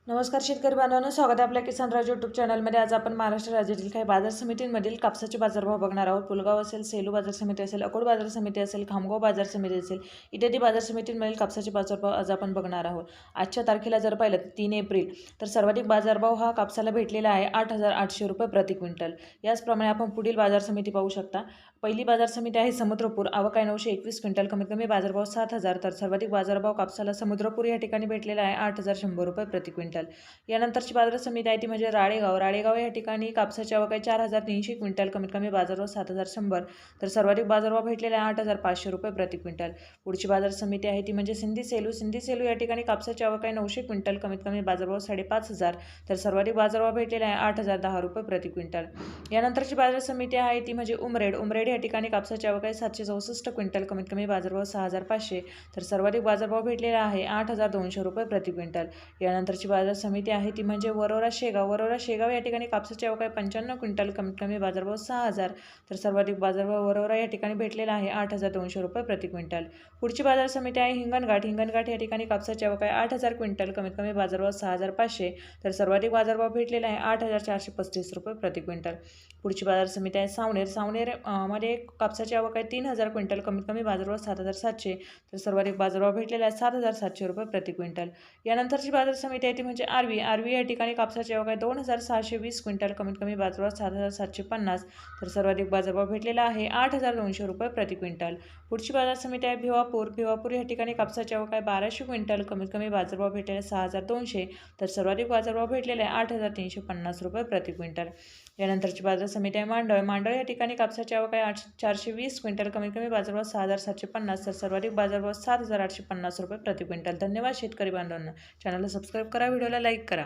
नमस्कार शेतकरी बांधवांनो, स्वागत आहे आपल्या किसान राज यूट्यूब चॅनलमध्ये। आज आपण महाराष्ट्र राज्यातील काही बाजार समितींमधील कापसाचे बाजारभाव बघणार आहोत। पुलगाव असेल, सेलू बाजार समिती असेल, अकोट बाजार समिती असेल, खामगाव बाजार समिती असेल, इत्यादी बाजार समितींमधील कापसाचे बाजारभाव आज आपण बघणार आहोत। आजच्या तारखेला जर पाहिलं 3 एप्रिल तर सर्वाधिक बाजारभाव हा कापसाला भेटलेला आहे 8,800 रुपये प्रति क्विंटल। याचप्रमाणे आपण पुढील बाजार समिती पाहू शकता। पहिली बाजार समिती आहे समुद्रपूर, आवक आहे 921 क्विंटल, कमीत कमी बाजारभाव 7,000, तर सर्वाधिक बाजारभाव कापसाला समुद्रपूर या ठिकाणी भेटलेला आहे 8,100 रुपये प्रति क्विंटल। यानंतरची बाजार समिती आहे ती म्हणजे राळेगाव या ठिकाणी कापसाची आवक आहे 4,300 क्विंटल, कमीत कमी बाजारभाव 7,100, तर सर्वाधिक बाजारभाव भेटलेला आहे 8,500 रुपये प्रति क्विंटल। पुढची बाजार समिती आहे ती म्हणजे सिंधी सेलू या ठिकाणी कापसाची आवक आहे 900 क्विंटल, कमीत कमी बाजारभाव 5,500, तर सर्वाधिक बाजारभाव भेटलेला आहे 8,010 रुपये प्रति क्विंटल। यानंतरची बाजार समिती आहे ती म्हणजे उमरेड या ठिकाणी कापसाची आवक आहे 764 क्विंटल, कमीत कमी बाजारभाव 6,500, तर सर्वाधिक बाजारभाव भेटलेला आहे 8,200 रुपये प्रति क्विंटल। यानंतरची बाजार समिती आहे ती म्हणजे वरोरा शेगाव या ठिकाणी कापसाची आवक आहे 95 क्विंटल, कमीत कमी बाजारभाव 6,000, तर सर्वाधिक बाजारभाव वरोरा या ठिकाणी भेटलेला आहे 8,200 रुपये प्रति क्विंटल। पुढची बाजार समिती आहे हिंगणघाट या ठिकाणी कापसाची आवक आहे 8,000 क्विंटल, कमीत कमी बाजारभाव 6,500, तर सर्वाधिक बाजारभाव भेटलेला आहे 8,435 रुपये प्रति क्विंटल। पुढची बाजार समिती आहे सावनेर मध्ये कापसाची आवक आहे 3,000 क्विंटल, कमीत कमी बाजारभाव 7,700, तर सर्वाधिक बाजारभाव भेटलेला आहे 7,700 रुपये प्रति क्विंटल। यानंतरची बाजार समिती आहे ती म्हणजे आरवी या ठिकाणी कापसाची आवक आहे 2,620 क्विंटल, कमीत कमी बाजारभाव 7,750, तर सर्वाधिक बाजारभाव भेटलेला आहे 8,200 रुपये प्रति क्विंटल। पुढची बाजार समिती आहे भिवापूर या ठिकाणी कापसाची आवक आहे 1,200 क्विंटल, कमीत कमी बाजारभाव भेटलेला 6,200, तर सर्वाधिक बाजारभाव भेटलेला आहे 8,350 रुपये प्रति क्विंटल। यानंतरची बाजार समिती आहे मांडळ या ठिकाणी कापसाची आवक आहे 420 क्विंटल, कमीत कमी बाजारभाव 6,750, तर सर्वाधिक बाजारभाव 7,850 रुपये प्रति क्विंटल। धन्यवाद शेतकरी बांधवांना। चॅनलला सबस्क्राईब करा, व्हिडिओला लाईक करा।